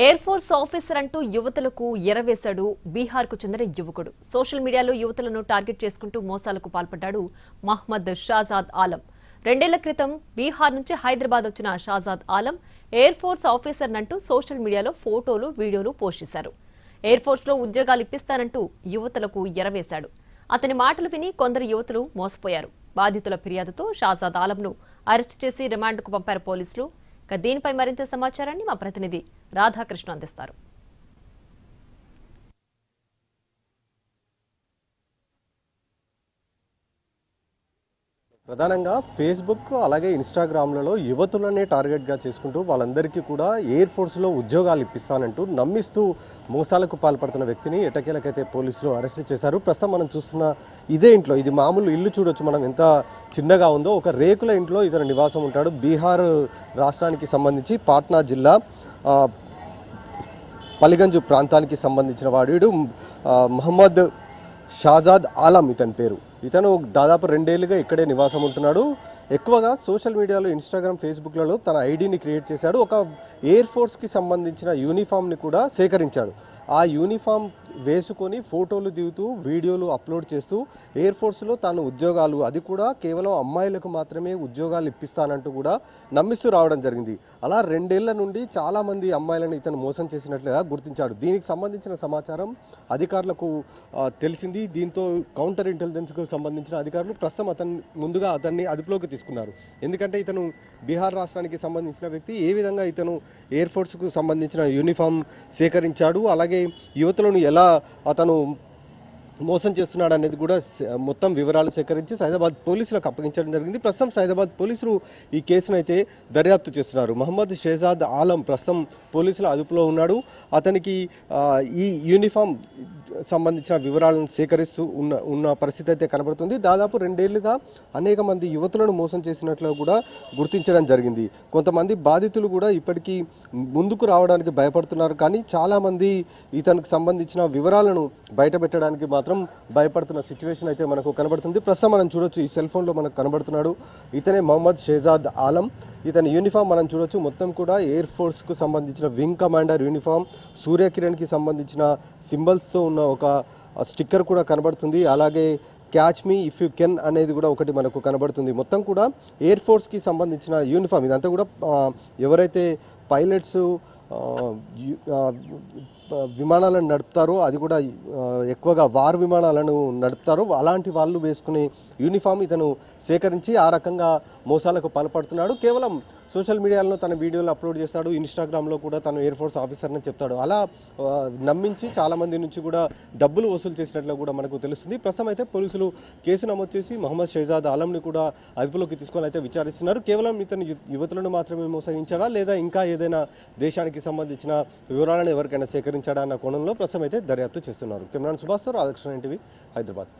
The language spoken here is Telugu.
ఎయిర్ ఫోర్స్ ఆఫీసర్ అంటూ యువతులకు ఎరవేశాడు బీహార్కు చెందిన యువకుడు. సోషల్ మీడియాలో యువతులను టార్గెట్ చేసుకుంటూ మోసాలకు పాల్పడ్డాడు మహ్మద్ షాజాద్ ఆలం. 2 ఏళ్ల క్రితం బీహార్ నుంచి హైదరాబాద్ వచ్చిన Shahzad Alam air force officer అంటూ సోషల్ మీడియాలో ఫోటోలు, వీడియోలు పోస్ట్ చేశారు. ఎయిర్ ఫోర్స్ లో ఉద్యోగాలు ఇప్పిస్తానంటూ యువతులకు ఎరవేశాడు. అతని మాటలు విని కొందరు యువతులు మోసపోయారు. బాధితుల ఫిర్యాదుతో షాజాద్ ఆలంను అరెస్ట్ చేసి రిమాండ్కు పంపారు పోలీసులు. దీనిపై మరింత సమాచారాన్ని మా ప్రతినిధి రాధాకృష్ణ అందిస్తారు. ప్రధానంగా ఫేస్బుక్ అలాగే ఇన్స్టాగ్రామ్లలో యువతులనే టార్గెట్గా చేసుకుంటూ వాళ్ళందరికీ కూడా ఎయిర్ ఫోర్స్లో ఉద్యోగాలు ఇప్పిస్తానంటూ నమ్మిస్తూ మోసాలకు పాల్పడుతున్న వ్యక్తిని ఎటకేలకైతే పోలీసులు అరెస్ట్ చేశారు. ప్రస్తుతం మనం చూస్తున్న ఇదే ఇంట్లో, ఇది మామూలు ఇల్లు చూడొచ్చు మనం ఎంత చిన్నగా ఉందో. ఒక రేకుల ఇంట్లో ఇతను నివాసం ఉంటాడు. బీహార్ రాష్ట్రానికి సంబంధించి పాట్నా జిల్లా పలిగంజ్ ప్రాంతానికి సంబంధించిన వాడు మహమ్మద్ షాజాద్ ఆలం ఇతని పేరు. ఇతను దాదాపు 2 ఏళ్లుగా ఇక్కడే నివాసం ఉంటున్నాడు. ఎక్కువగా సోషల్ మీడియాలో ఇన్స్టాగ్రామ్, ఫేస్బుక్లలో తన ఐడిని క్రియేట్ చేశాడు. ఒక ఎయిర్ ఫోర్స్కి సంబంధించిన యూనిఫామ్ని కూడా సేకరించాడు. ఆ యూనిఫామ్ వేసుకొని ఫోటోలు దిగుతూ వీడియోలు అప్లోడ్ చేస్తూ ఎయిర్ ఫోర్స్లో తాను ఉద్యోగాలు, అది కూడా కేవలం అమ్మాయిలకు మాత్రమే ఉద్యోగాలు ఇప్పిస్తానంటూ కూడా నమ్మిస్తూ రావడం జరిగింది. అలా 2 ఏళ్ల నుండి చాలామంది అమ్మాయిలను ఇతను మోసం చేసినట్లుగా గుర్తించాడు. దీనికి సంబంధించిన సమాచారం అధికారులకు తెలిసింది. దీంతో కౌంటర్ ఇంటెలిజెన్స్కు సంబంధించిన అధికారులు ప్రస్తుతం ముందుగా అతన్ని అదుపులోకి తీసుకున్నారు. ఎందుకంటే ఇతను బీహార్ రాష్ట్రానికి సంబంధించిన వ్యక్తి. ఏ విధంగా ఇతను ఎయిర్ ఫోర్స్కు సంబంధించిన యూనిఫామ్ సేకరించాడు, అలాగే యువతులను ఎలా అతను మోసం చేస్తున్నాడు అనేది కూడా మొత్తం వివరాలు సేకరించి సైదాబాద్ పోలీసులకు అప్పగించడం జరిగింది. ప్రస్తుతం సైదాబాద్ పోలీసులు ఈ కేసును అయితే దర్యాప్తు చేస్తున్నారు. మహమ్మద్ షాజాద్ ఆలం ప్రస్తుతం పోలీసుల అదుపులో ఉన్నాడు. అతనికి ఈ యూనిఫామ్ సంబంధించిన వివరాలను సేకరిస్తూ ఉన్న పరిస్థితి అయితే కనబడుతుంది. దాదాపు 2 ఏళ్లుగా అనేక మంది యువతులను మోసం చేసినట్లు కూడా గుర్తించడం జరిగింది. కొంతమంది బాధితులు కూడా ఇప్పటికీ ముందుకు రావడానికి భయపడుతున్నారు. కానీ చాలామంది ఇతనికి సంబంధించిన వివరాలను బయటపెట్టడానికి మాత్రం భయపడుతున్న సిచ్యువేషన్ అయితే మనకు కనబడుతుంది. ప్రస్తుతం మనం చూడొచ్చు, ఈ సెల్ ఫోన్లో మనకు కనబడుతున్నాడు. ఇతనే మహమ్మద్ షాజాద్ ఆలం. ఇతని యూనిఫామ్ మనం చూడొచ్చు. మొత్తం కూడా ఎయిర్ ఫోర్స్కు సంబంధించిన వింగ్ కమాండర్ యూనిఫామ్, సూర్యకిరణ్కి సంబంధించిన సింబల్స్తో ఉన్న ఒక స్టిక్కర్ కూడా కనబడుతుంది. అలాగే catch me if you can అనేది కూడా ఒకటి మనకు కనబడుతుంది. మొత్తం కూడా ఎయిర్ ఫోర్స్కి సంబంధించిన యూనిఫామ్. ఇదంతా కూడా ఎవరైతే పైలట్స్ విమానాలను నడుపుతారో, అది కూడా ఎక్కువగా వార్ విమానాలను నడుపుతారో అలాంటి వాళ్ళు వేసుకునే యూనిఫామ్ ఇతను సేకరించి ఆ రకంగా మోసాలకు పాల్పడుతున్నాడు. కేవలం సోషల్ మీడియాలో తన వీడియోలు అప్లోడ్ చేస్తాడు. ఇన్స్టాగ్రామ్లో కూడా తను ఎయిర్ ఫోర్స్ ఆఫీసర్ అని చెప్తాడు. అలా నమ్మించి చాలామంది నుంచి కూడా డబ్బులు వసూలు చేసినట్లు కూడా మనకు తెలుస్తుంది. ప్రస్తుతం అయితే పోలీసులు కేసు నమోదు చేసి మహమ్మద్ షాజాద్ ఆలంని కూడా అదుపులోకి తీసుకొని అయితే విచారిస్తున్నారు. కేవలం ఇతను యువతులను మాత్రమే మోసగించాడా, లేదా ఇంకా ఏదైనా దేశానికి సంబంధించిన వివరాలను ఎవరికైనా సేకరించాడా అన్న కోణంలో ప్రస్తుతం అయితే దర్యాప్తు చేస్తున్నారు. కెమెరాన్ సుభాష్తో రాధాకృష్ణ, ఎన్టీవీ, హైదరాబాద్.